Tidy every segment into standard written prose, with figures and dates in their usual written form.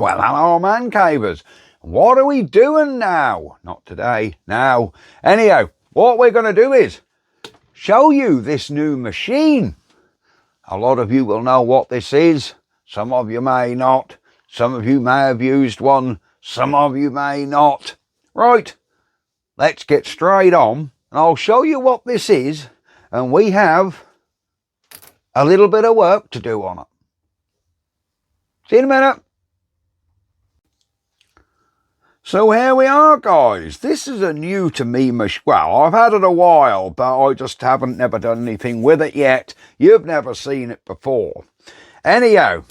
Well, hello man cavers. What are we doing now? Not today, now. Anyhow, what we're going to do is show you this new machine. A lot of you will know what this is. Some of you may not. Some of you may have used one. Some of you may not. Right, let's get straight on and I'll show you what this is, and we have a little bit of work to do on it. See you in a minute. So here we are, guys. This is a new to me machine. Well, I've had it a while, but I just haven't never done anything with it yet. You've never seen it before. Anyhow,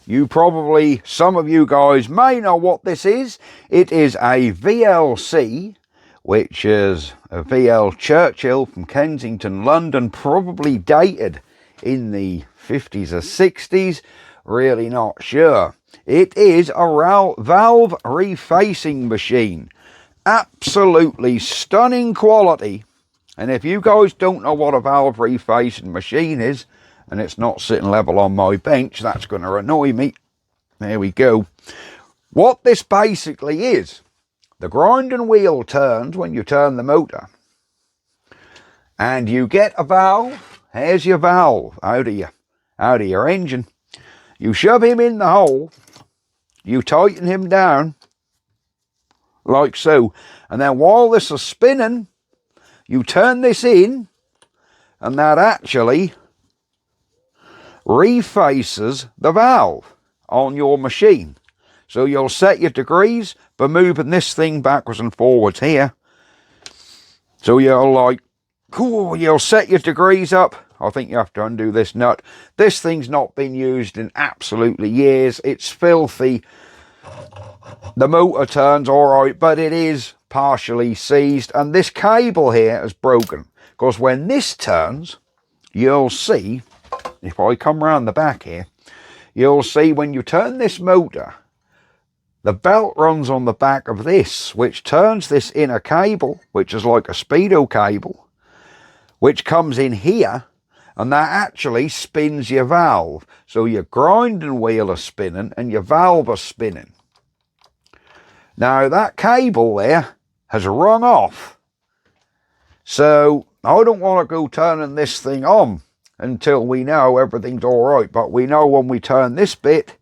you probably, some of you guys may know what this is. It is a VLC, which is a VL Churchill from Kensington, London, probably dated in the 50s or 60s. Really not sure. It is a valve refacing machine. Absolutely stunning quality. And if you guys don't know what a valve refacing machine is, and it's not sitting level on my bench, that's going to annoy me. There we go. What this basically is, the grinding wheel turns when you turn the motor. And you get a valve. Here's your valve out of your engine. You shove him in the hole. You tighten him down, like so. And then while this is spinning, you turn this in, and that actually refaces the valve on your machine. So you'll set your degrees by moving this thing backwards and forwards here. So you'll like, cool, you'll set your degrees up. I think you have to undo this nut. This thing's not been used in absolutely years. It's filthy. The motor turns all right, but it is partially seized. And this cable here is broken. Because when this turns, you'll see, if I come round the back here, you'll see when you turn this motor, the belt runs on the back of this, which turns this inner cable, which is like a speedo cable, which comes in here. And that actually spins your valve. So your grinding wheel is spinning and your valve is spinning. Now that cable there has rung off. So I don't want to go turning this thing on until we know everything's all right. But we know when we turn this bit,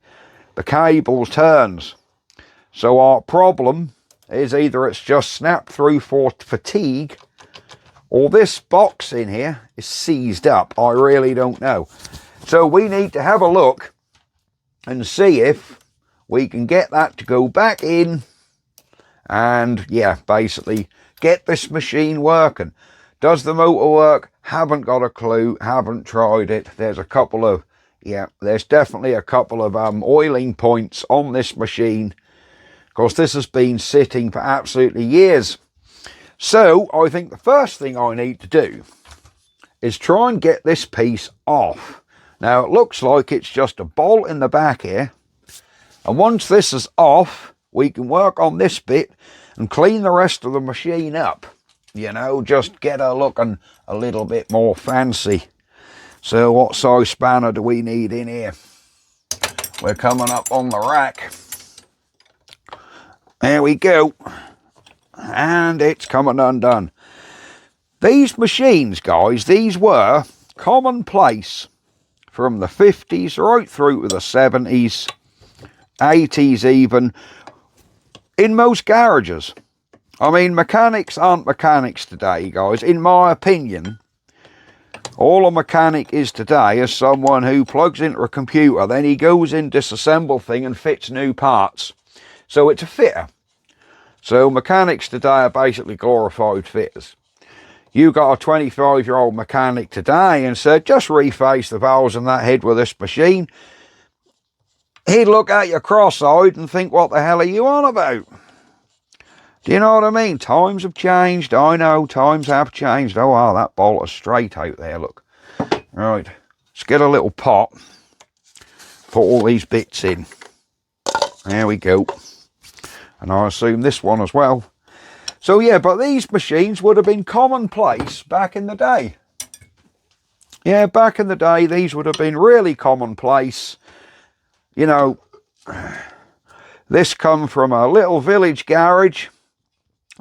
the cable turns. So our problem is either it's just snapped through for fatigue, or this box in here is seized up. I really don't know. So we need to have a look and see if we can get that to go back in and, yeah, basically get this machine working. Does the motor work? Haven't got a clue. Haven't tried it. There's a couple of, there's definitely a couple of oiling points on this machine. Of course, this has been sitting for absolutely years. So I think the first thing I need to do is try and get this piece off. Now it looks like it's just a bolt in the back here. And once this is off, we can work on this bit and clean the rest of the machine up. You know, just get her looking a little bit more fancy. So what size spanner do we need in here? We're coming up on the rack. There we go. And it's coming undone. These machines, guys, these were commonplace from the 50s right through to the 70s, 80s even, in most garages. I mean, mechanics aren't mechanics today, guys. In my opinion, all a mechanic is today is someone who plugs into a computer, then he goes in, disassemble thing and fits new parts. So it's a fitter. So mechanics today are basically glorified fitters. You got a 25-year-old mechanic today and said, just reface the valves in that head with this machine. He'd look at you cross-eyed and think, what the hell are you on about? Do you know what I mean? Times have changed. I know, times have changed. Oh, wow, that bolt is straight out there, look. Right, let's get a little pot. Put all these bits in. There we go. And I assume this one as well. So yeah, but these machines would have been commonplace back in the day. Yeah, back in the day, these would have been really commonplace. You know, This come from a little village garage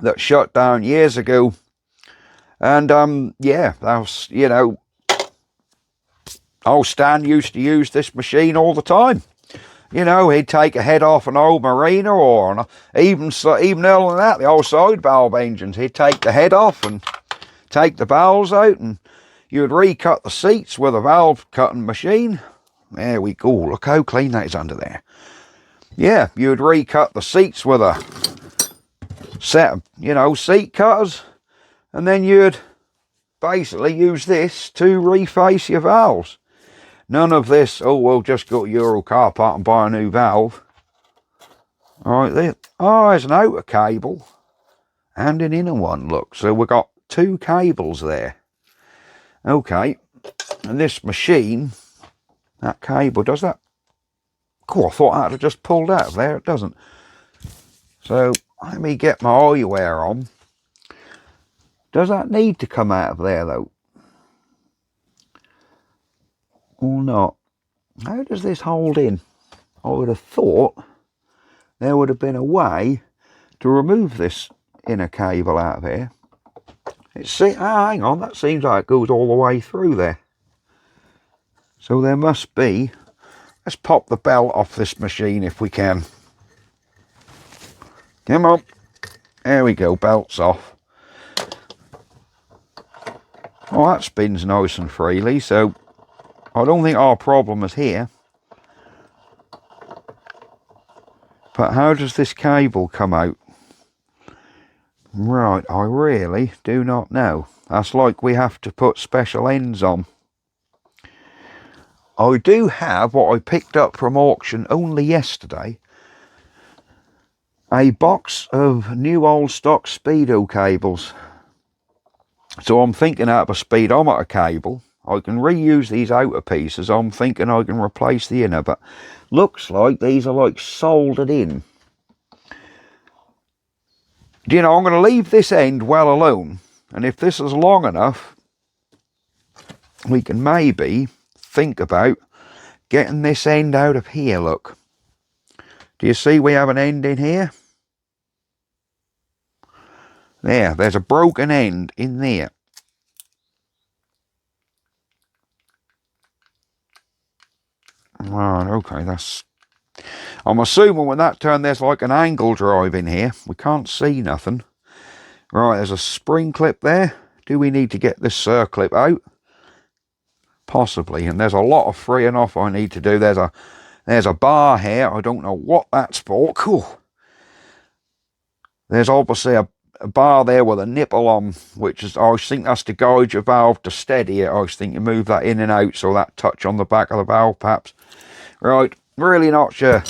that shut down years ago. And yeah, that was, you know, old Stan used to use this machine all the time. You know, he'd take a head off an old Marina, or even earlier than that, the old side valve engines. He'd take the head off and take the valves out, and you would recut the seats with a valve cutting machine. There we go. Look how clean that is under there. Yeah, you would recut the seats with a set of, you know, seat cutters, and then you'd basically use this to reface your valves. None of this, oh, we'll just go to Euro car park and buy a new valve. All right, there. Oh, there's an outer cable and an inner one, look. So we've got two cables there. Okay, and this machine, that cable, does that? Cool, I thought that had just pulled out of there. It doesn't. So let me get my eyewear on. Does that need to come out of there, though? Or not? How does this hold in? I would have thought there would have been a way to remove this inner cable out of here. Hang on, that seems like it goes all the way through there. So there must be. Let's pop the belt off this machine if we can. Come on. There we go, belt's off. Oh, that spins nice and freely, so I don't think our problem is here. But how does this cable come out? Right, I really do not know. That's like we have to put special ends on. I do have what I picked up from auction only yesterday. A box of new old stock Speedo cables. So I'm thinking out of a speedometer cable. I can reuse these outer pieces. I'm thinking I can replace the inner, but looks like these are like soldered in. Do you know, I'm going to leave this end well alone, and if this is long enough, we can maybe think about getting this end out of here. Look, do you see we have an end in here? There's a broken end in there. Right, okay, that's... I'm assuming when that turn there's like an angle drive in here. We can't see nothing. Right, there's a spring clip there. Do we need to get this circlip out? Possibly, and there's a lot of freeing off I need to do. There's a bar here. I don't know what that's for. Cool. There's obviously a bar there with a nipple on, which is, I think that's to guide your valve to steady it. I think you move that in and out so that touch on the back of the valve perhaps. Right, really not sure.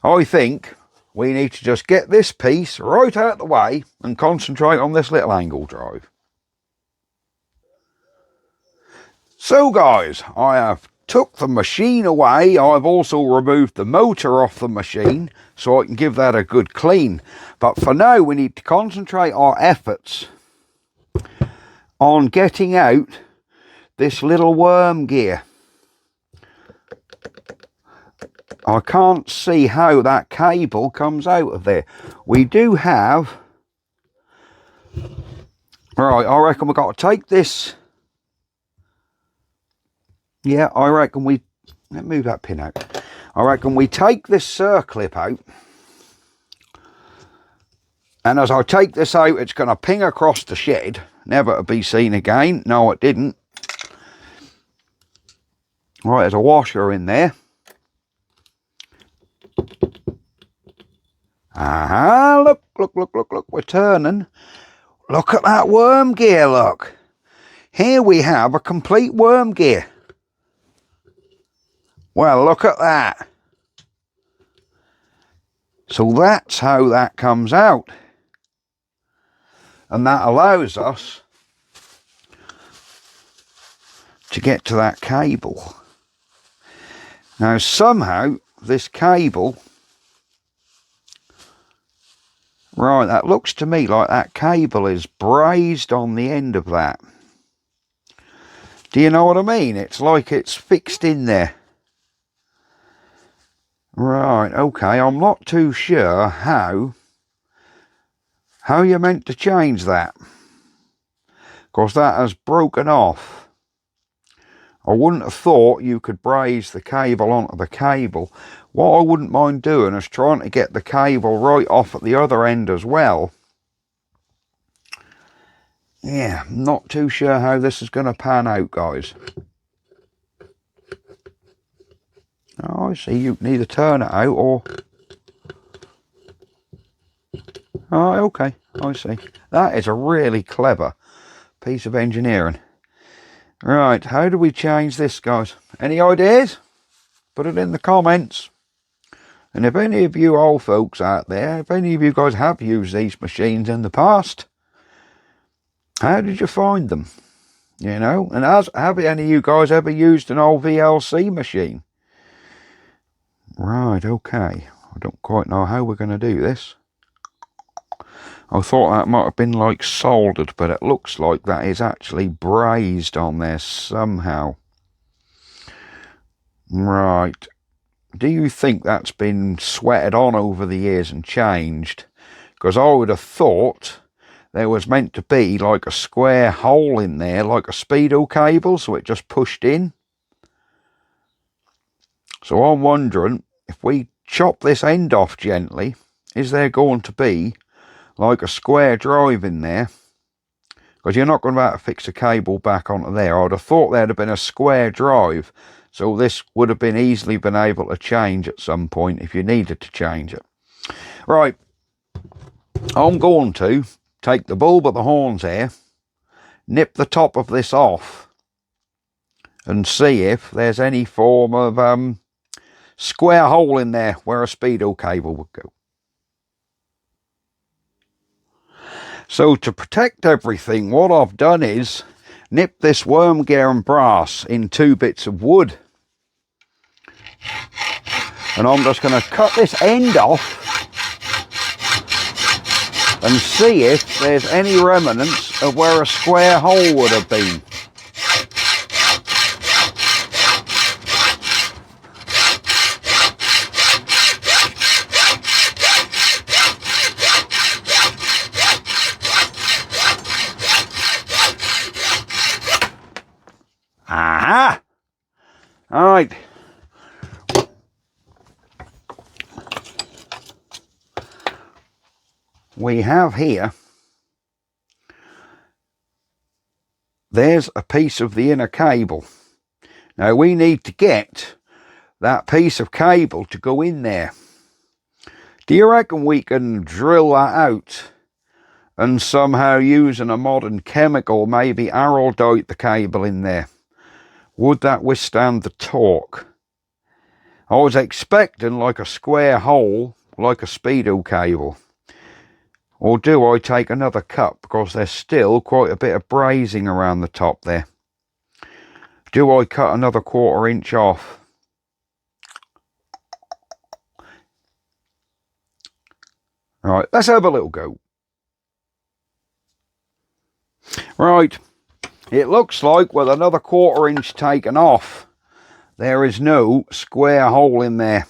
I think we need to just get this piece right out of the way and concentrate on this little angle drive. So guys, I have took the machine away. I've also removed the motor off the machine so I can give that a good clean. But for now we need to concentrate our efforts on getting out this little worm gear. I can't see how that cable comes out of there. We do have... Right, I reckon we've got to take this... Yeah, I reckon we... Let's move that pin out. I reckon we take this circlip out. And as I take this out, it's going to ping across the shed. Never to be seen again. No, it didn't. Right, there's a washer in there. Aha, look, we're turning. Look at that worm gear, look. Here we have a complete worm gear. Well, look at that. So that's how that comes out. And that allows us to get to that cable. Now somehow this cable... Right, that looks to me like that cable is brazed on the end of that. Do you know what I mean? It's like it's fixed in there. Right, okay, I'm not too sure how you're meant to change that, because that has broken off. I wouldn't have thought you could braze the cable onto the cable. What I wouldn't mind doing is trying to get the cable right off at the other end as well. Yeah, not too sure how this is going to pan out, guys. Oh, I see, you can either turn it out or... Oh, okay, I see. That is a really clever piece of engineering. Right, how do we change this, guys? Any ideas? Put it in the comments. And if any of you old folks out there, if any of you guys have used these machines in the past, how did you find them? You know, and have any of you guys ever used an old VLC machine? Right, okay. I don't quite know how we're going to do this. I thought that might have been like soldered, but it looks like that is actually brazed on there somehow. Right. Do you think that's been sweated on over the years and changed? Because I would have thought there was meant to be like a square hole in there, like a speedo cable, so it just pushed in. So I'm wondering, if we chop this end off gently, is there going to be like a square drive in there? Because you're not going to be able to fix a cable back onto there. I would have thought there'd have been a square drive, so this would have been easily been able to change at some point if you needed to change it. Right, I'm going to take the bulb of the horns here, nip the top of this off, and see if there's any form of square hole in there where a speedo cable would go. So to protect everything, what I've done is nip this worm gear and brass in 2 bits of wood. And I'm just going to cut this end off and see if there's any remnants of where a square hole would have been. Aha! All right. We have here, there's a piece of the inner cable. Now we need to get that piece of cable to go in there. Do you reckon we can drill that out and somehow using a modern chemical maybe araldite the cable in there? Would that withstand the torque? I was expecting like a square hole, like a speedo cable. Or do I take another cut, because there's still quite a bit of brazing around the top there? Do I cut another 1/4 inch off? Right, let's have a little go. Right, it looks like with another 1/4 inch taken off, there is no square hole in there.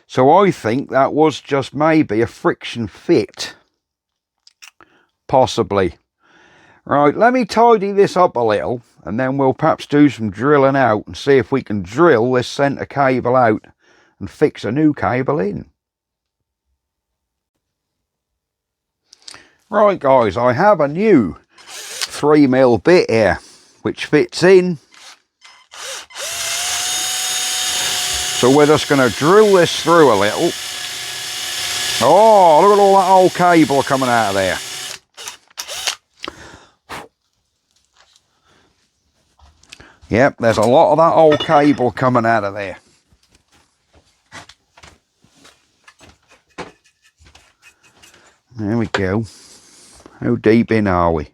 So I think that was just maybe a friction fit. Possibly. Right, let me tidy this up a little, and then we'll perhaps do some drilling out and see if we can drill this centre cable out and fix a new cable in. Right guys, I have a new 3mm bit here which fits in. So we're just going to drill this through a little. Oh, look at all that old cable coming out of there. Yep, there's a lot of that old cable coming out of there. There we go. How deep in are we?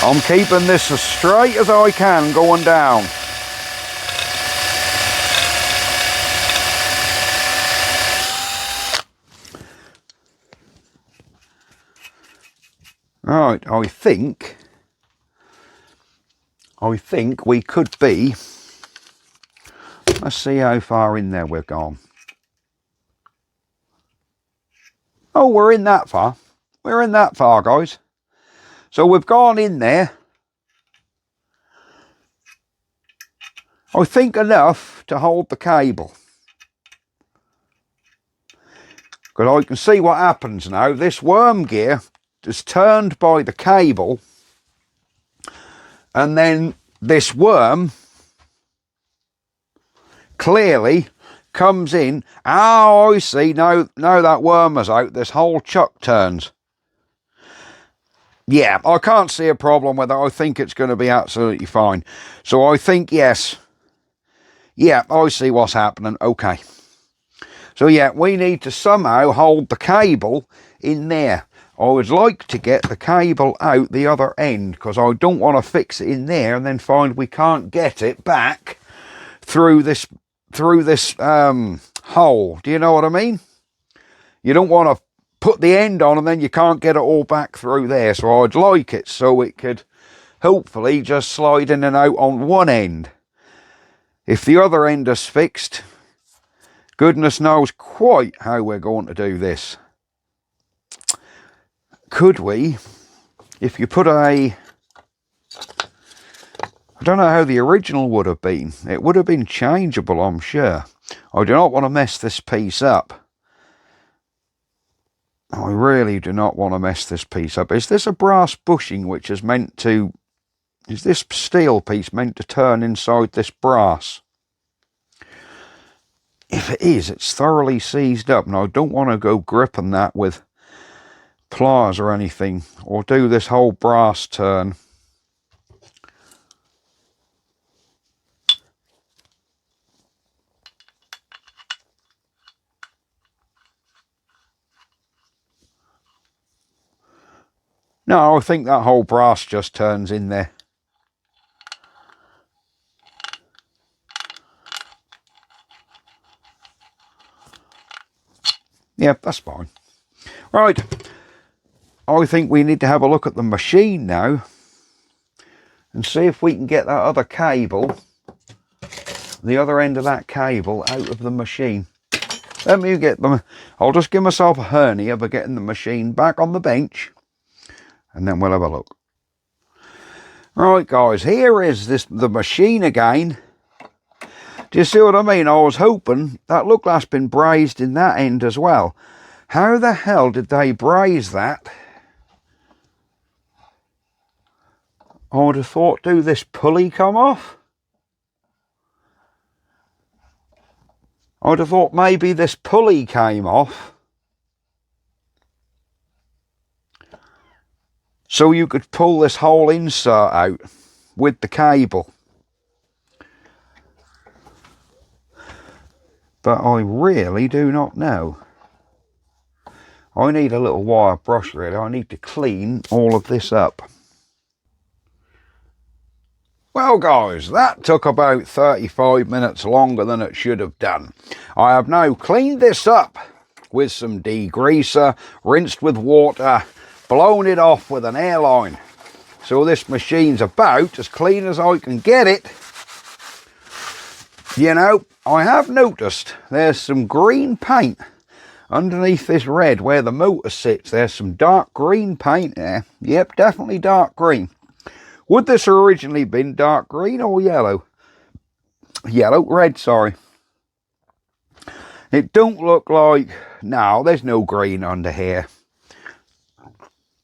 I'm keeping this as straight as I can going down. Right, I think we could be, let's see how far in there we've gone. Oh, we're in that far. We're in that far, guys. So we've gone in there. I think enough to hold the cable. Because I can see what happens now. This worm gear is turned by the cable. And then this worm clearly comes in. Oh, I see. Now that worm is out, this whole chuck turns. Yeah, I can't see a problem with it. I think it's going to be absolutely fine. So I think, yes. Yeah, I see what's happening. Okay. So yeah, we need to somehow hold the cable in there. I would like to get the cable out the other end, because I don't want to fix it in there and then find we can't get it back through this hole. Do you know what I mean? You don't want to put the end on and then you can't get it all back through there. So I'd like it so it could hopefully just slide in and out on one end. If the other end is fixed, goodness knows quite how we're going to do this. Could we, if you put I don't know how the original would have been. It would have been changeable, I'm sure. I do not want to mess this piece up. I really do not want to mess this piece up. Is this a brass bushing which is meant to... Is this steel piece meant to turn inside this brass? If it is, it's thoroughly seized up, and I don't want to go gripping that with pliers or anything, or do this whole brass turn. No, I think that whole brass just turns in there. Yeah, that's fine. Right, I think we need to have a look at the machine now and see if we can get that other cable, the other end of that cable, out of the machine. Let me get them. I'll just give myself a hernia by getting the machine back on the bench, and then we'll have a look. Right, guys, here is the machine again. Do you see what I mean? I was hoping that, look, that's been brazed in that end as well. How the hell did they braze that? I would have thought, do this pulley come off? I would have thought maybe this pulley came off, so you could pull this whole insert out with the cable. But I really do not know. I need a little wire brush really. I need to clean all of this up. Well guys, that took about 35 minutes longer than it should have done. I have now cleaned this up with some degreaser, rinsed with water, blown it off with an airline. So this machine's about as clean as I can get it. You know, I have noticed there's some green paint underneath this red where the motor sits. There's some dark green paint there. Yep, definitely dark green. Would this originally been dark green or yellow? Red, sorry. It don't look like... No, there's no green under here.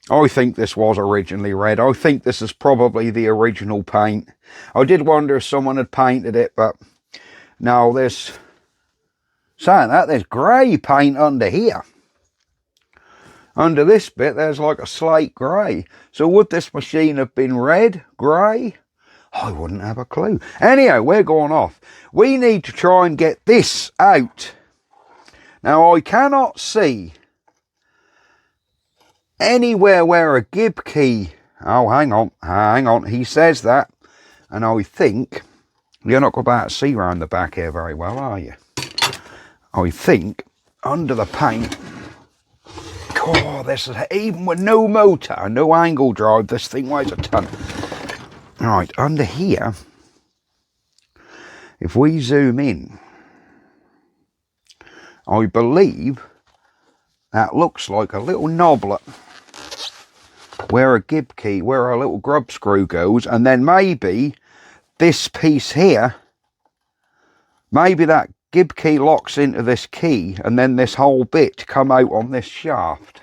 I think this was originally red. I think this is probably the original paint. I did wonder if someone had painted it, but... No, there's... Saying that, there's grey paint under here. Under this bit, there's like a slate grey. So would this machine have been red, grey? I wouldn't have a clue. Anyhow, we're going off. We need to try and get this out. Now, I cannot see anywhere where a gib key... Oh, hang on. He says that. And I think... You're not about to see round the back here very well, are you? I think under the paint... Oh, this is, even with no motor, no angle drive, this thing weighs a ton. Right, under here, if we zoom in, I believe that looks like a little knobbler where a gib key, where a little grub screw goes, and then maybe this piece here, maybe that gib key locks into this key, and then this whole bit come out on this shaft.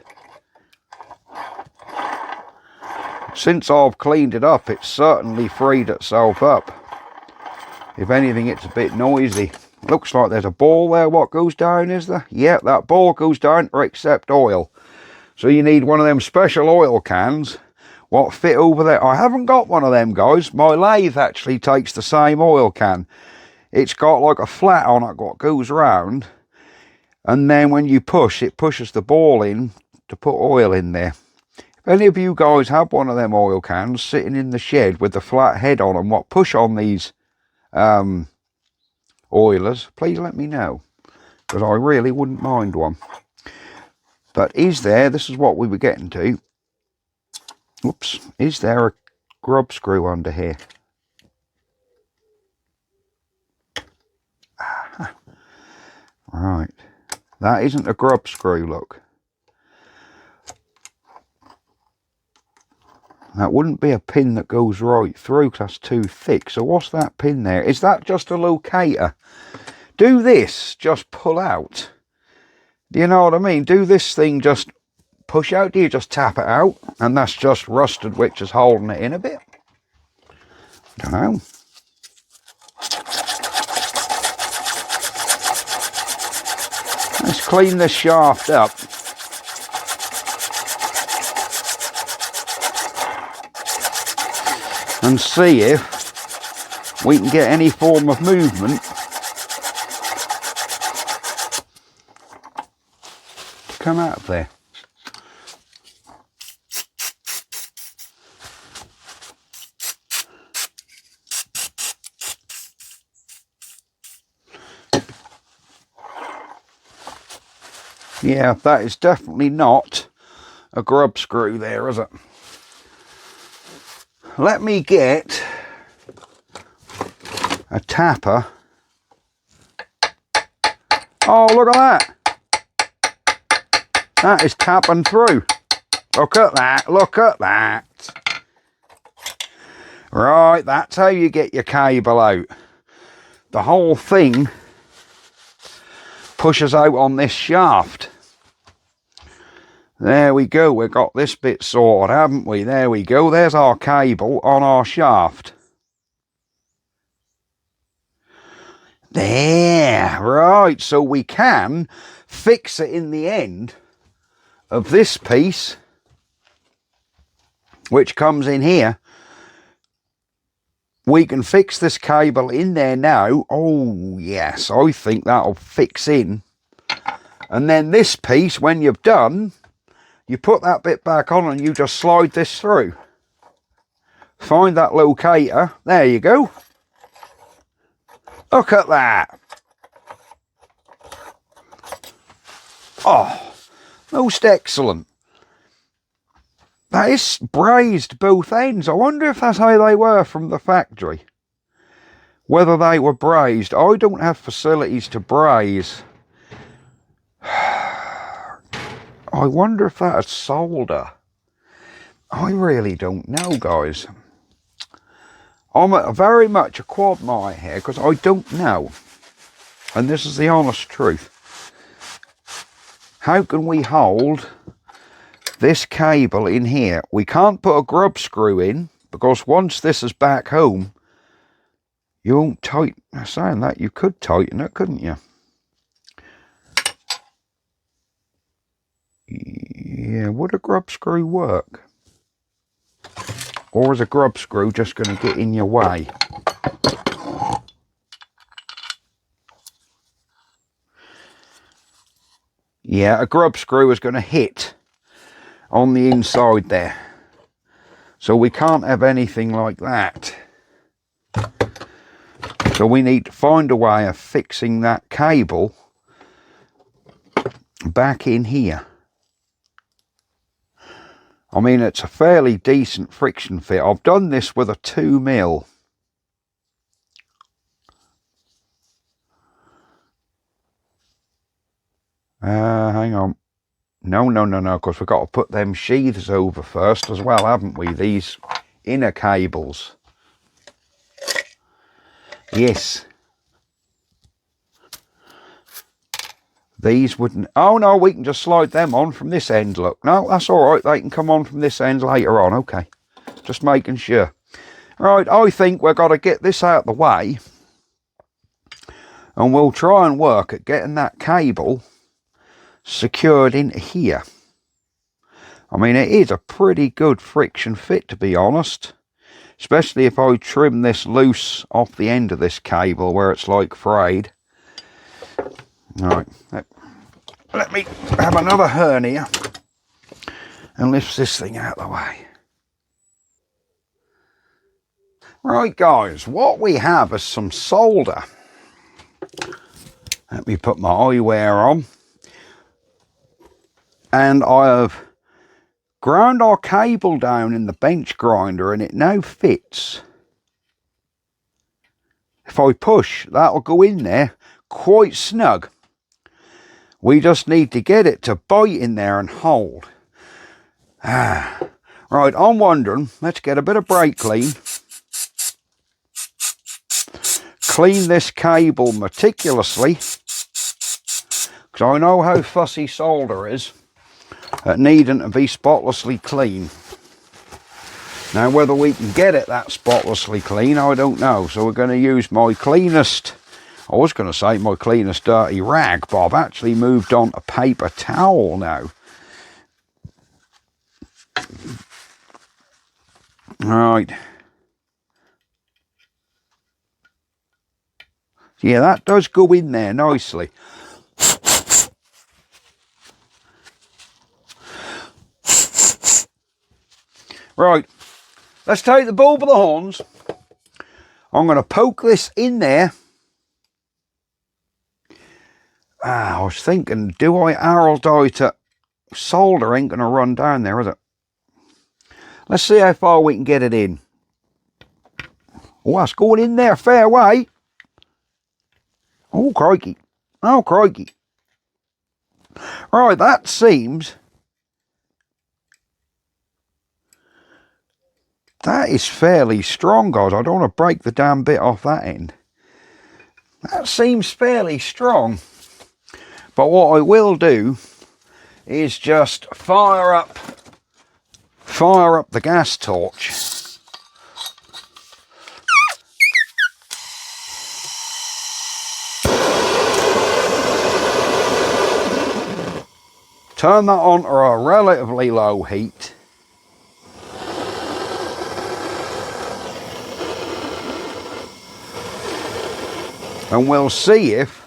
Since I've cleaned it up, it's certainly freed itself up. If anything, it's a bit noisy. Looks like there's a ball there. What goes down, is there? Yeah, that ball goes down to accept oil. So you need one of them special oil cans what fit over there. I haven't got one of them, guys. My lathe actually takes the same oil can. It's got like a flat on it what goes round, and then when you push, it pushes the ball in to put oil in there. If any of you guys have one of them oil cans sitting in the shed with the flat head on them what push on these oilers, please let me know, because I really wouldn't mind one. But is there, this is what we were getting to, oops, is there a grub screw under here? Ah, right, that isn't a grub screw, look. That wouldn't be a pin that goes right through because that's too thick. So what's that pin there? Is that just a locator? Do this just pull out? Do you know what I mean? Do this thing just push out? Do you just tap it out? And that's just rusted, which is holding it in a bit? I don't know. Let's clean this shaft up. And see if we can get any form of movement to come out of there. Yeah, that is definitely not a grub screw there, is it? Let me get a tapper. Oh, look at that. That is tapping through. Look at that, look at that. Right, that's how you get your cable out. The whole thing pushes out on this shaft. There we go, we've got this bit sorted, haven't we? There we go, there's our cable on our shaft. There, right, so we can fix it in the end of this piece, which comes in here. We can fix this cable in there now. Oh, yes, I think that'll fix in. And then this piece, when you've done, you put that bit back on and you just slide this through. Find that locator. There you go. Look at that. Oh, most excellent. That is brazed both ends. I wonder if that's how they were from the factory. Whether they were brazed. I don't have facilities to braze. I wonder if that is solder. I really don't know, guys. I'm very much a quagmire here because I don't know. And this is the honest truth. How can we hold this cable in here? We can't put a grub screw in because once this is back home, you won't tighten. Saying that, you could tighten it, couldn't you? Yeah, would a grub screw work? Or is a grub screw just going to get in your way? Yeah, a grub screw is going to hit on the inside there. So we can't have anything like that. So we need to find a way of fixing that cable back in here. I mean, it's a fairly decent friction fit. I've done this with a 2mm. Hang on. No, because we've got to put them sheaths over first as well, haven't we? These inner cables. Yes. These wouldn't... Oh, no, we can just slide them on from this end, look. No, that's all right. They can come on from this end later on. Okay. Just making sure. Right, I think we've got to get this out of the way. And we'll try and work at getting that cable secured into here. I mean, it is a pretty good friction fit, to be honest. Especially if I trim this loose off the end of this cable where it's like frayed. Right, let me have another hernia and lift this thing out of the way. Right, guys, what we have is some solder. Let me put my eyewear on. And I have ground our cable down in the bench grinder and it now fits. If I push, that'll go in there quite snug. We just need to get it to bite in there and hold. Right, I'm wondering, let's get a bit of brake clean. Clean this cable meticulously. Because I know how fussy solder is at needing to be spotlessly clean. Now, whether we can get it that spotlessly clean, I don't know. So we're going to use my cleanest... I was going to say my cleanest dirty rag, but I've actually moved on to paper towel now. Right. Yeah, that does go in there nicely. Right. Let's take the bull by the horns. I'm going to poke this in there. I was thinking, do I arrow die to solder? Ain't going to run down there, is it? Let's see how far we can get it in. Oh, that's going in there fair way. Oh, crikey. Oh, crikey. Right, that seems... That is fairly strong, guys. I don't want to break the damn bit off that end. That seems fairly strong. But what I will do is just fire up the gas torch. Turn that on to a relatively low heat. And we'll see if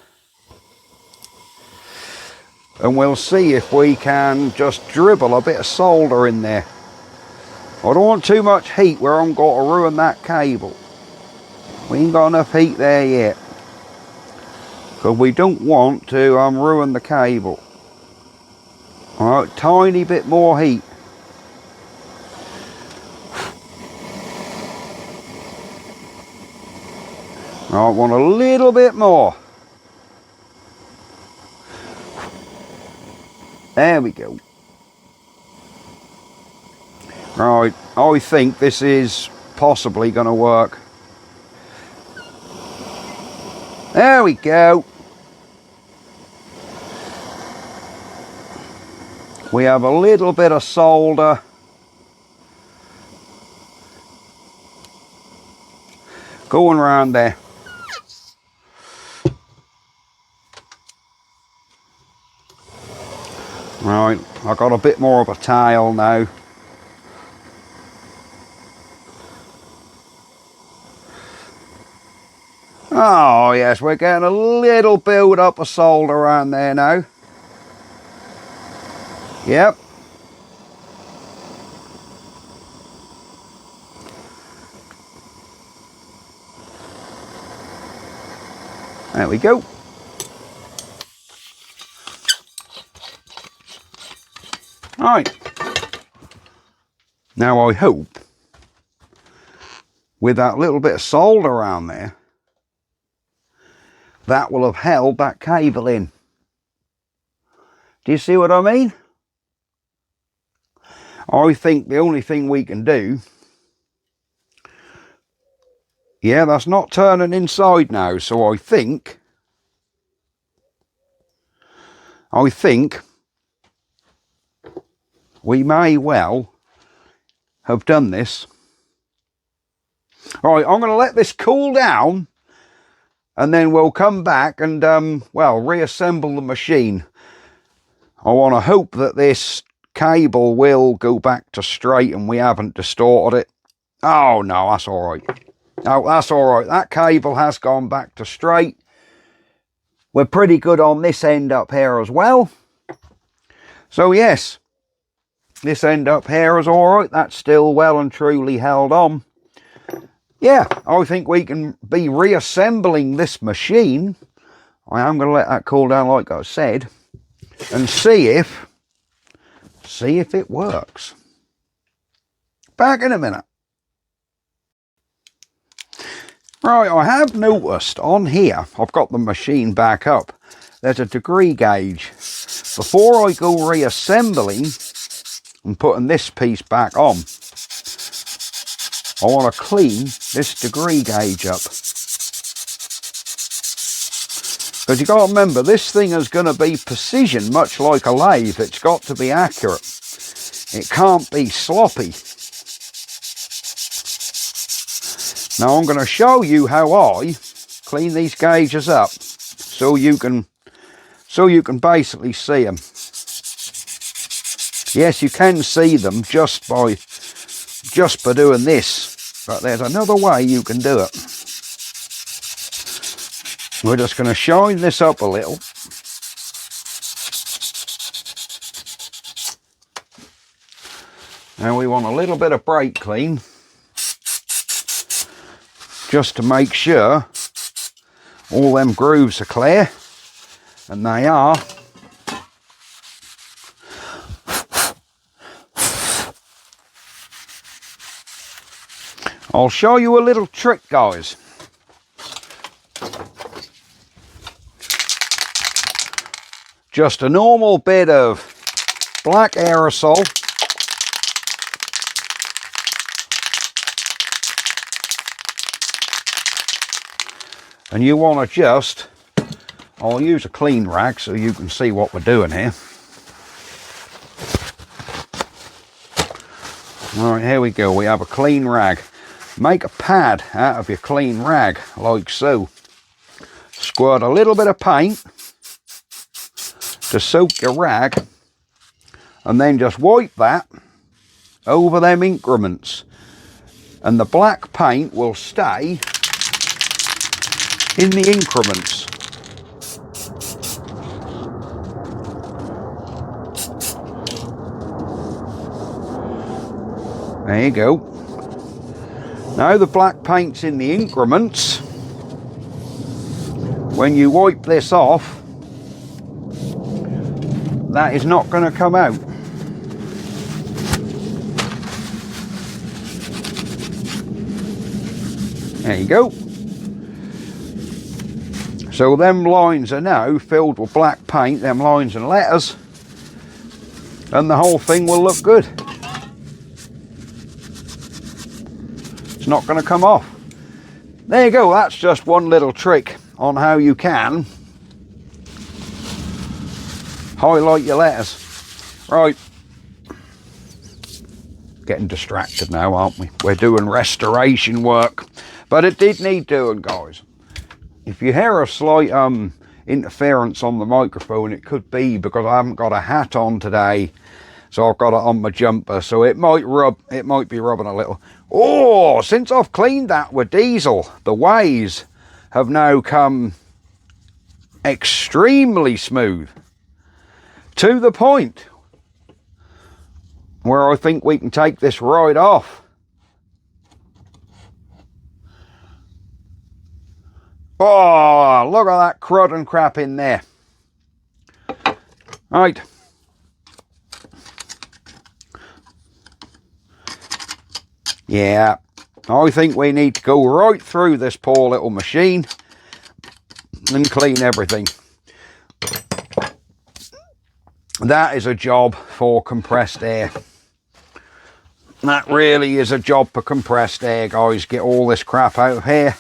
we can just dribble a bit of solder in there. I don't want too much heat where I'm going to ruin that cable. We ain't got enough heat there yet. Because we don't want to ruin the cable. Alright, tiny bit more heat. I want a little bit more. There we go. Right, I think this is possibly going to work. There we go. We have a little bit of solder. Going around there. Right, I've got a bit more of a tail now. Oh yes, we're getting a little build up of solder around there now. Yep. There we go. Right. Now I hope with that little bit of solder around there, that will have held that cable in. Do you see what I mean? I think the only thing we can do, yeah, that's not turning inside now, so I think we may well have done this. All right, I'm going to let this cool down and then we'll come back and, well, reassemble the machine. I want to hope that this cable will go back to straight and we haven't distorted it. Oh, no, that's all right. No, that's all right. That cable has gone back to straight. We're pretty good on this end up here as well. So, yes, this end up here is all right. That's still well and truly held on. Yeah, I think we can be reassembling this machine. I am going to let that cool down like I said and see if it works. Back in a minute. Right, I have noticed on here, I've got the machine back up, there's a degree gauge. Before I go reassembling and putting this piece back on, I want to clean this degree gauge up. Because you've got to remember, this thing is going to be precision, much like a lathe. It's got to be accurate. It can't be sloppy. Now I'm going to show you how I clean these gauges up, so you can basically see them. Yes, you can see them just by doing this, but there's another way you can do it. We're just going to shine this up a little. Now we want a little bit of brake clean, just to make sure all them grooves are clear, and they are. I'll show you a little trick, guys. Just a normal bit of black aerosol. And you want to just, I'll use a clean rag so you can see what we're doing here. All right, here we go. We have a clean rag. Make a pad out of your clean rag, like so. Squirt a little bit of paint to soak your rag, and then just wipe that over them increments. And the black paint will stay in the increments. There you go. Now the black paint's in the increments. When you wipe this off, that is not going to come out. There you go. So them lines are now filled with black paint, them lines and letters, and the whole thing will look good. It's not going to come off. There you go, that's just one little trick on how you can highlight your letters. Right, getting distracted now, aren't we? We're doing restoration work, but it did need doing, guys. If you hear a slight interference on the microphone, it could be because I haven't got a hat on today, so I've got it on my jumper, so it might be rubbing a little. Oh, since I've cleaned that with diesel, the ways have now come extremely smooth, to the point where I think we can take this right off. Oh, look at that crud and crap in there. Right. Yeah, I think we need to go right through this poor little machine and clean everything. That is a job for compressed air. That really is a job for compressed air, guys. Get all this crap out of here.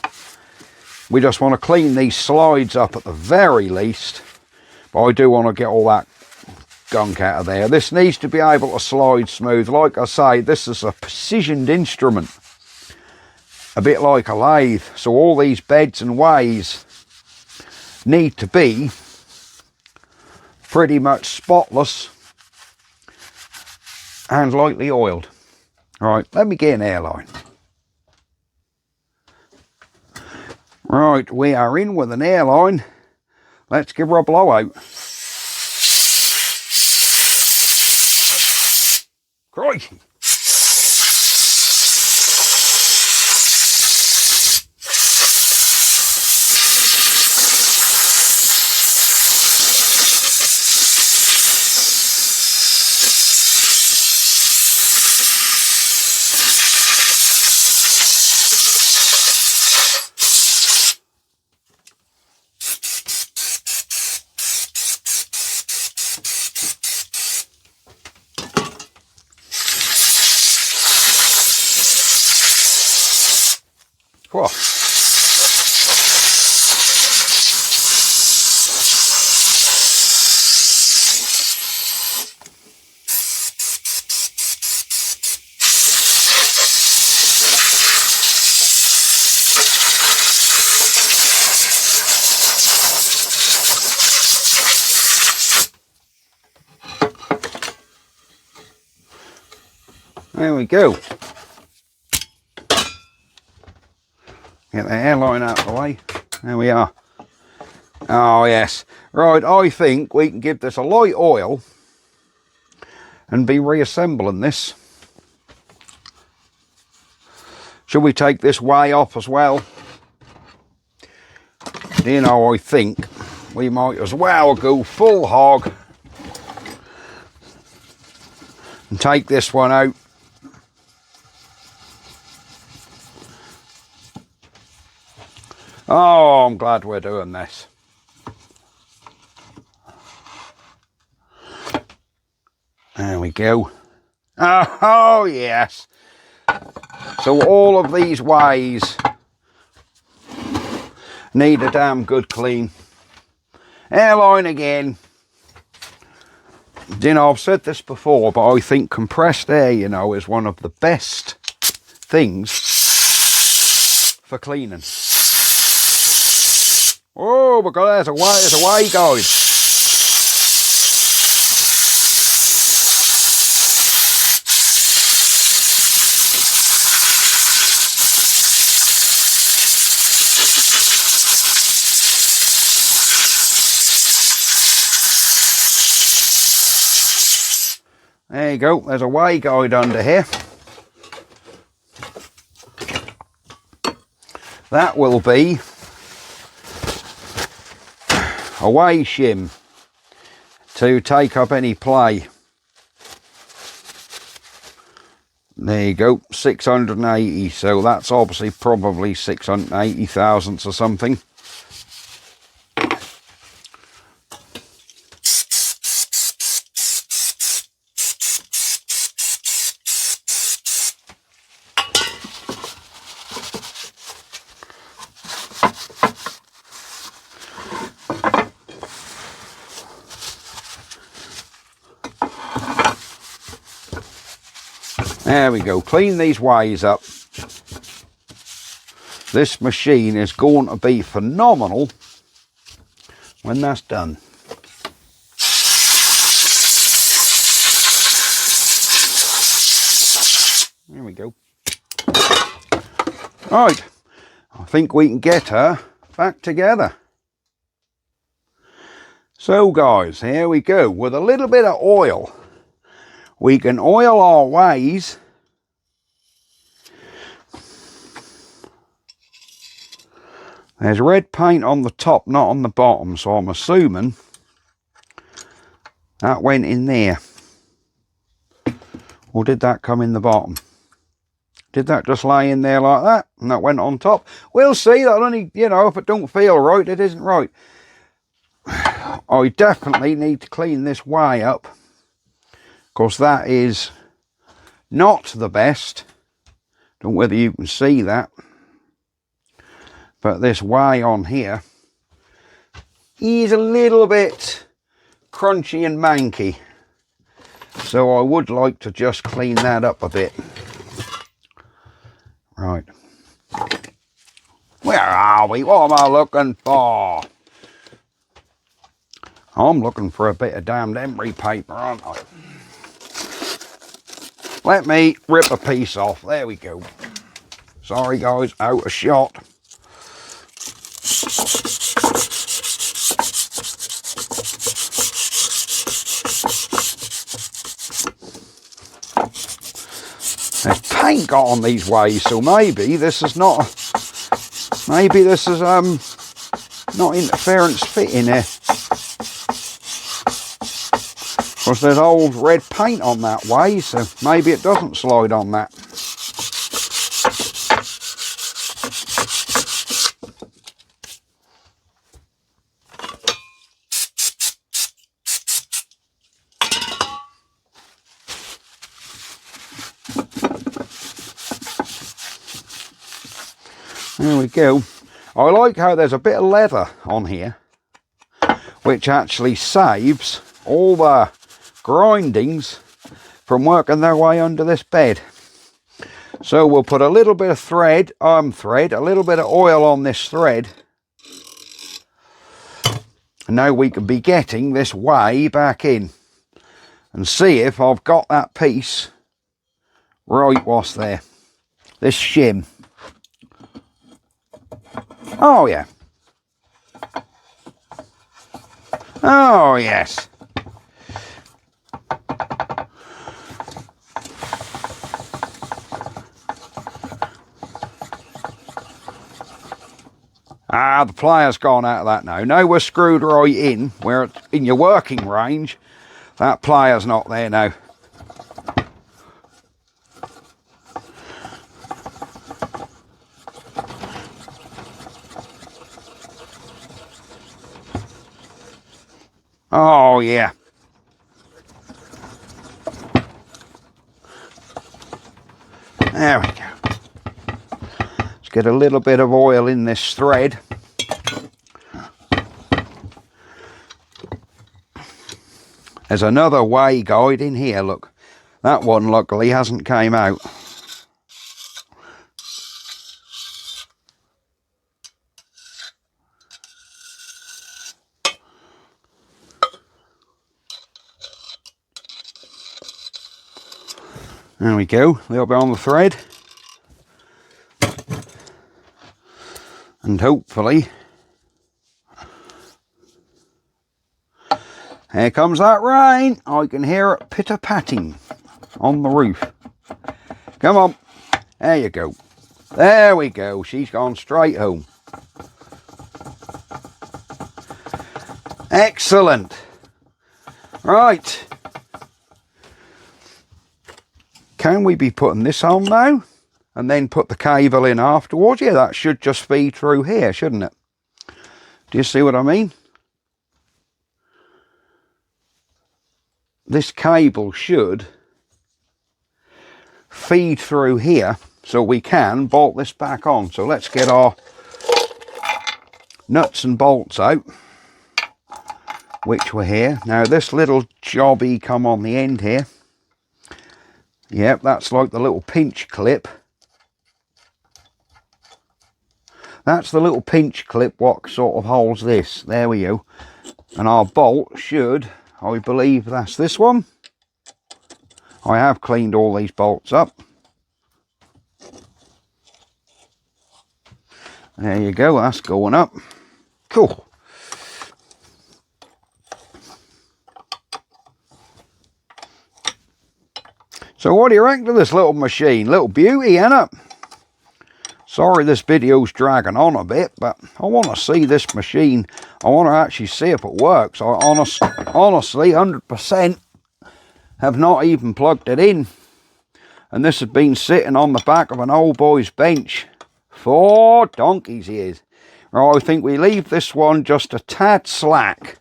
We just want to clean these slides up at the very least. But I do want to get all that gunk out of there. This needs to be able to slide smooth. Like I say, this is a precisioned instrument. A bit like a lathe. So all these beds and ways need to be pretty much spotless and lightly oiled. Right, let me get an airline. Right, we are in with an airline. Let's give her a blowout. Crikey. Whoa. There we go. Get the airline out of the way. There we are. Oh yes. Right, I think we can give this a light oil and be reassembling this. Should we take this way off as well? You know, I think we might as well go full hog and take this one out. Oh, I'm glad we're doing this. There we go. Oh, yes. So all of these ways need a damn good clean. Airline again. You know, I've said this before, but I think compressed air, you know, is one of the best things for cleaning. Oh my God, there's a way, guys. There you go, there's a way guide under here. That will be a way shim to take up any play. There you go, 680, so that's obviously probably 680 thousandths or something. There we go, clean these ways up. This machine is going to be phenomenal when that's done. There we go. Right, I think we can get her back together. So guys, here we go. With a little bit of oil, we can oil our ways. There's red paint on the top, not on the bottom, so I'm assuming that went in there. Or did that come in the bottom? Did that just lay in there like that? And that went on top. We'll see. That'll only, you know, if it don't feel right, it isn't right. I definitely need to clean this way up, because that is not the best. Don't know whether you can see that, but this way on here is a little bit crunchy and manky, so I would like to just clean that up a bit. Right, where are we? What am I looking for? I'm looking for a bit of damned emery paper, aren't I? Let me rip a piece off. There we go. Sorry guys, out of shot. There's paint got on these ways, so maybe this is not, maybe this is not interference fitting here. Because there's old red paint on that way, so maybe it doesn't slide on that. There we go. I like how there's a bit of leather on here, which actually saves all the grindings from working their way under this bed. So we'll put a little bit of thread, a little bit of oil on this thread. And now we can be getting this way back in and see if I've got that piece right what's there. This shim. Oh yeah. Oh yes. Ah, the pliers gone out of that now. Now we're screwed right in, where it's in your working range. That plier's not there now. Oh yeah. There we go. Let's get a little bit of oil in this thread. There's another way guide in here, look. That one luckily hasn't came out. There we go, a little bit on the thread. And hopefully, here comes that rain. I can hear it pitter-patting on the roof. Come on, there you go. There we go, she's gone straight home. Excellent. Right. Can we be putting this on now? And then put the cable in afterwards? Yeah, that should just feed through here, shouldn't it? Do you see what I mean? This cable should feed through here, so we can bolt this back on. So let's get our nuts and bolts out, which were here. Now this little jobby come on the end here. Yep, that's like the little pinch clip. That's the little pinch clip what sort of holds this. There we go. And our bolt should, I believe that's this one. I have cleaned all these bolts up. There you go, that's going up. Cool. So what do you reckon of this little machine? Little beauty, ain't it? Sorry this video's dragging on a bit, but I want to see this machine. I want to actually see if it works. I honestly, 100% have not even plugged it in. And this had been sitting on the back of an old boy's bench for donkey's years. Right, I think we leave this one just a tad slack.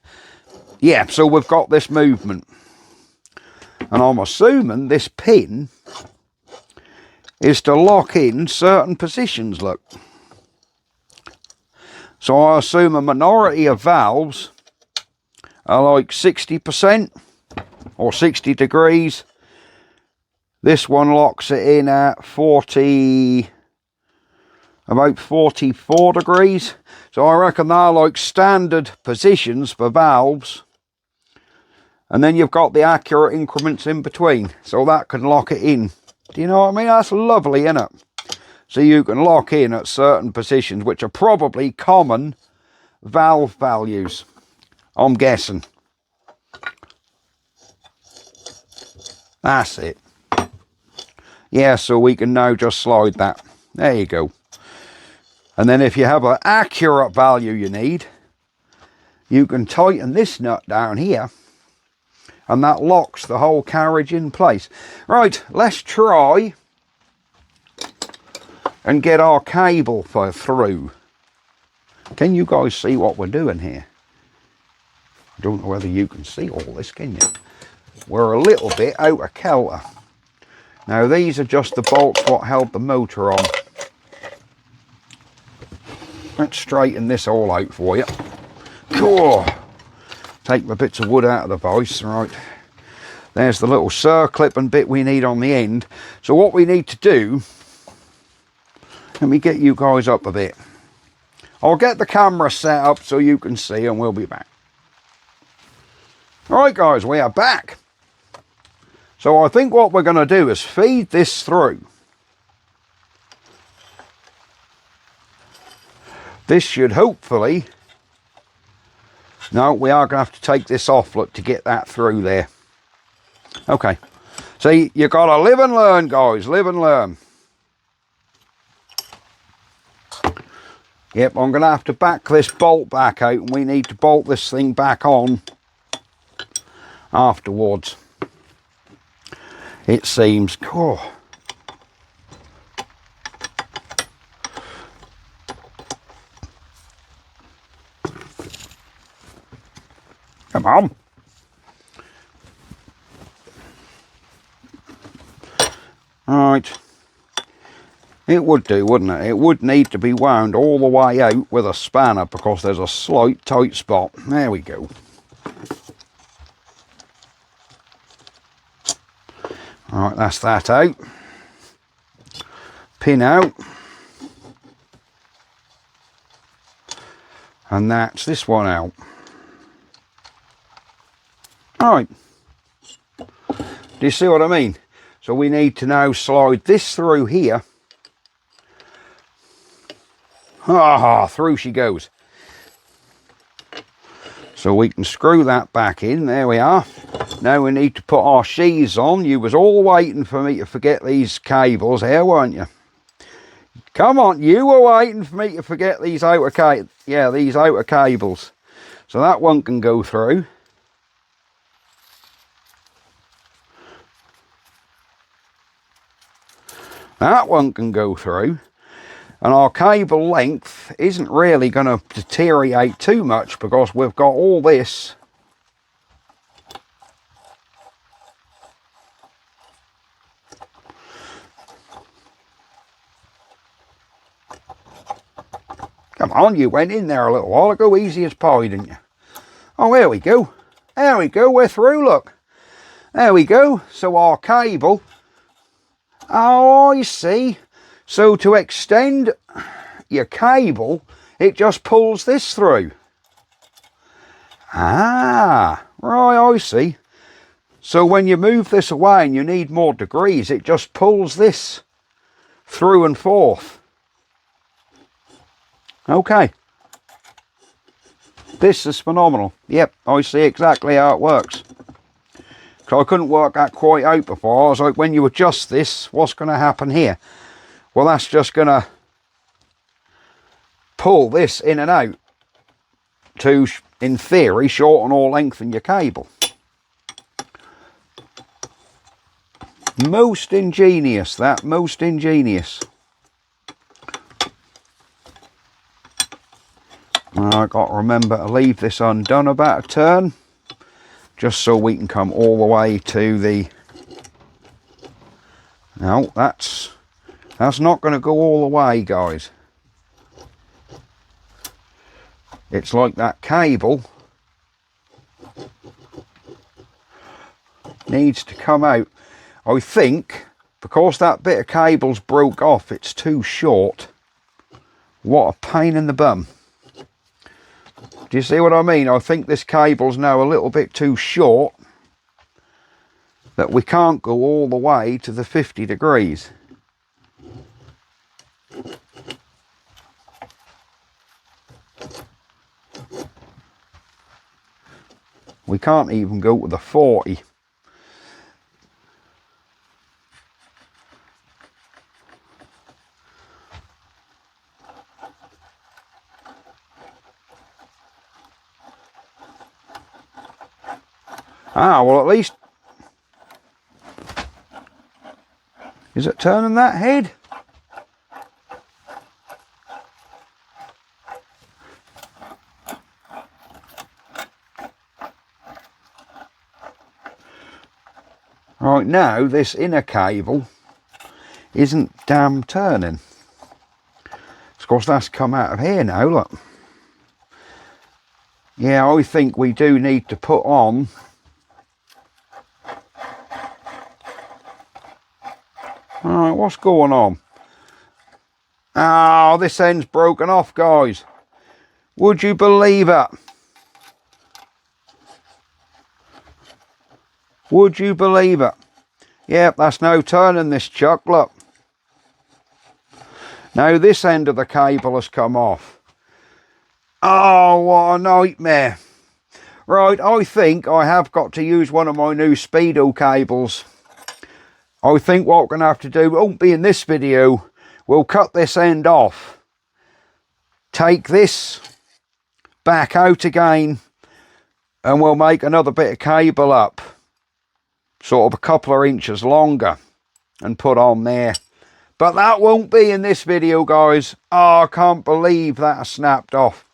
Yeah, so we've got this movement. And I'm assuming this pin is to lock in certain positions, look. So I assume a minority of valves are like 60% or 60 degrees. This one locks it in at about 44 degrees. So I reckon they're like standard positions for valves. And then you've got the accurate increments in between. So that can lock it in. Do you know what I mean? That's lovely, isn't it? So you can lock in at certain positions, which are probably common valve values, I'm guessing. That's it. Yeah, so we can now just slide that. There you go. And then if you have an accurate value you need, you can tighten this nut down here, and that locks the whole carriage in place. Right, let's try and get our cable through. Can you guys see what we're doing here? I don't know whether you can see all this, can you? We're a little bit out of kilter. Now these are just the bolts what held the motor on. Let's straighten this all out for you. Cool. Take the bits of wood out of the vise. Right, there's the little circlipping bit we need on the end. So what we need to do, let me get you guys up a bit. I'll get the camera set up so you can see, and we'll be back. Alright guys, we are back. So I think what we're going to do is feed this through. This should hopefully... No, we are going to have to take this off, look, to get that through there. Okay. See, you got to live and learn, guys. Live and learn. Yep, I'm going to have to back this bolt back out, and we need to bolt this thing back on afterwards. It seems. Cool. Come on. Right. It would do, wouldn't it? It would need to be wound all the way out with a spanner because there's a slight tight spot. There we go. Right, that's that out. Pin out. And that's this one out. Alright. Do you see what I mean? So we need to now slide this through here. Ah, through she goes. So we can screw that back in. There we are. Now we need to put our sheaths on. You was all waiting for me to forget these cables here, weren't you? Come on, you were waiting for me to forget these outer cables. So that one can go through. That one can go through. And our cable length isn't really going to deteriorate too much because we've got all this. Come on, you went in there a little while ago, easy as pie, didn't you? Oh, there we go. There we go, we're through, look. There we go. So our cable, oh, I see. So to extend your cable, it just pulls this through. Ah, right, I see. So when you move this away and you need more degrees, it just pulls this through and forth. Okay. This is phenomenal. Yep, I see exactly how it works. So I couldn't work that quite out before. I was like, when you adjust this, what's going to happen here? Well, that's just going to pull this in and out to, in theory, shorten or lengthen your cable. Most ingenious, that, most ingenious. I've got to remember to leave this undone about a turn, just so we can come all the way to the... No, that's not going to go all the way, guys. It's like that cable needs to come out. I think because that bit of cable's broke off, it's too short. What a pain in the bum. Do you see what I mean? I think this cable's now a little bit too short, that we can't go all the way to the 50 degrees. We can't even go to the 40. Ah, well, at least... Is it turning that head? Right, now this inner cable isn't damn turning. Of course, that's come out of here now, look. Yeah, I think we do need to put on... Alright, what's going on? Oh, this end's broken off, guys. Would you believe it? Would you believe it? Yep, that's no turning this chuck, look. Now this end of the cable has come off. Oh, what a nightmare. Right, I think I have got to use one of my new Speedo cables. I think what we're going to have to do, it won't be in this video, we'll cut this end off, take this back out again, and we'll make another bit of cable up, sort of a couple of inches longer, and put on there. But that won't be in this video, guys. Oh, I can't believe that has snapped off.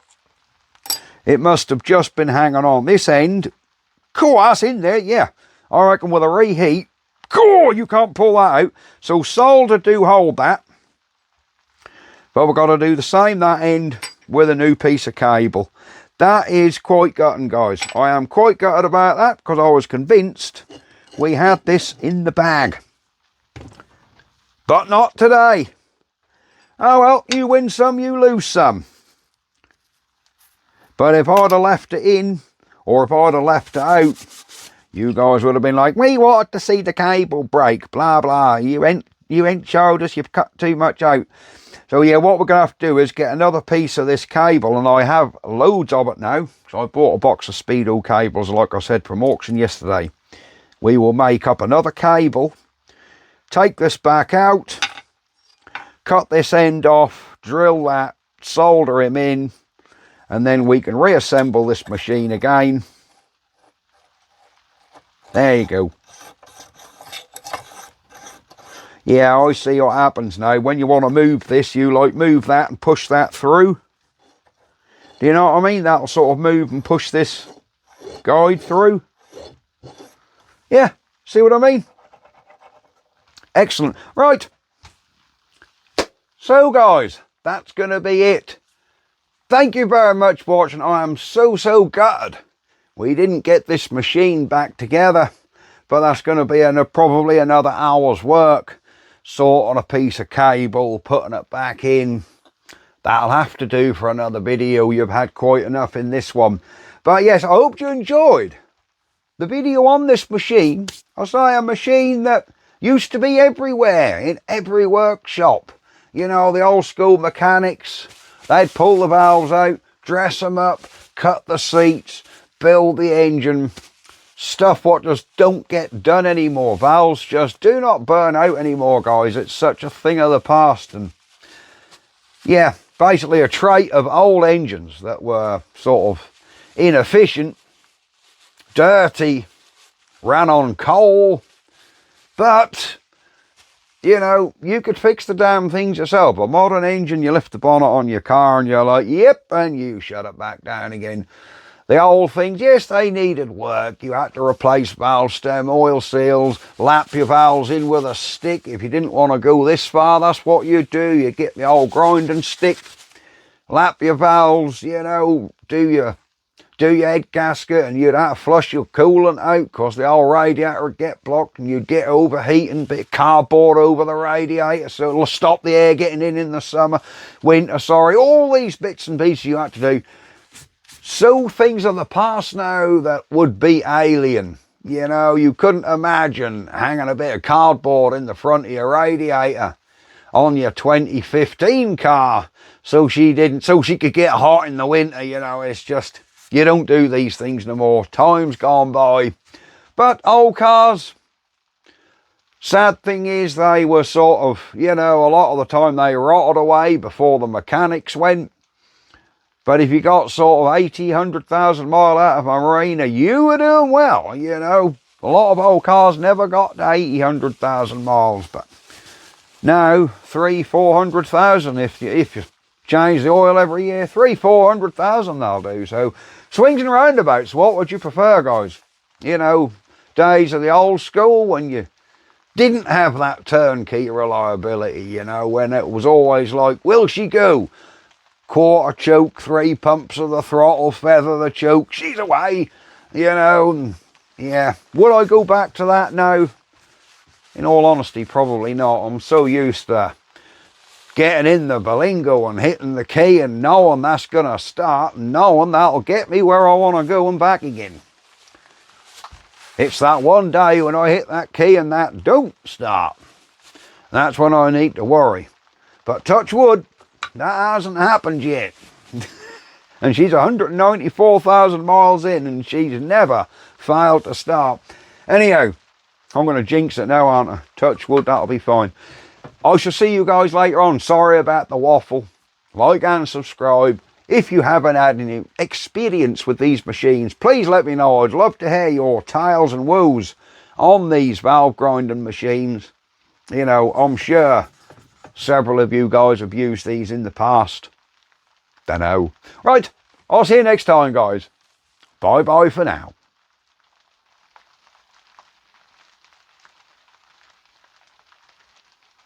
It must have just been hanging on. This end, cool, that's in there, yeah. I reckon with a reheat, cool, you can't pull that out. So solder do hold that. But we've got to do the same that end with a new piece of cable. That is quite gutting, guys. I am quite gutted about that because I was convinced we had this in the bag. But not today. Oh well, you win some, you lose some. But if I'd have left it in, or if I'd have left it out, you guys would have been like, we wanted to see the cable break, blah, blah. You ain't showed us, you've cut too much out. So yeah, what we're going to have to do is get another piece of this cable, and I have loads of it now. So I bought a box of Speedo cables, like I said, from auction yesterday. We will make up another cable, take this back out, cut this end off, drill that, solder him in, and then we can reassemble this machine again. There you go. Yeah, I see what happens now. When you want to move this, you like move that and push that through. Do you know what I mean? That'll sort of move and push this guide through. Yeah, see what I mean? Excellent. Right. So guys, that's going to be it. Thank you very much for watching. I am so gutted we didn't get this machine back together, but that's going to be probably another hour's work, sorting a piece of cable, putting it back in. That'll have to do for another video. You've had quite enough in this one. But yes, I hope you enjoyed the video on this machine. I say a machine that used to be everywhere, in every workshop. You know, the old school mechanics, they'd pull the valves out, dress them up, cut the seats, build the engine. Stuff what just don't get done anymore. Valves just do not burn out anymore, guys. It's such a thing of the past. And yeah, basically a trait of old engines that were sort of inefficient, dirty, ran on coal, But, you know, you could fix the damn things yourself. A modern engine, you lift the bonnet on your car and you're like, yep, and you shut it back down again. The old things, yes, they needed work. You had to replace valve stem, oil seals, lap your valves in with a stick. If you didn't want to go this far, that's what you'd do. You'd get the old grinding stick, lap your valves, you know, do your head gasket, and you'd have to flush your coolant out because the old radiator would get blocked and you'd get overheating, bit of cardboard over the radiator so it'll stop the air getting in the winter, sorry. All these bits and pieces you had to do. So things of the past now that would be alien. You know, you couldn't imagine hanging a bit of cardboard in the front of your radiator on your 2015 car so she could get hot in the winter. You know, it's just, you don't do these things no more. Time's gone by. But old cars, sad thing is they were sort of, you know, a lot of the time they rotted away before the mechanics went. But if you got sort of 80, 100,000 mile out of a marina, you were doing well, you know. A lot of old cars never got to 80, 100,000 miles, but now 300,000, 400,000 if you change the oil every year, 300,000, 400,000 they'll do. So swings and roundabouts, what would you prefer, guys? You know, days of the old school when you didn't have that turnkey reliability, you know, when it was always like, will she go? Quarter choke, 3 pumps of the throttle, feather the choke, she's away, you know. Yeah, would I go back to that now? In all honesty, probably not. I'm so used to getting in the Berlingo and hitting the key and knowing that's going to start and knowing that'll get me where I want to go and back again. It's that one day when I hit that key and that don't start. That's when I need to worry. But touch wood, that hasn't happened yet. And she's 194,000 miles in and she's never failed to start. Anyhow, I'm going to jinx it now, aren't I? Touch wood, that'll be fine. I shall see you guys later on. Sorry about the waffle. Like and subscribe. If you haven't had any experience with these machines, please let me know. I'd love to hear your tales and woes on these valve grinding machines. You know, I'm sure several of you guys have used these in the past. Dunno. Right, I'll see you next time, guys. Bye bye for now.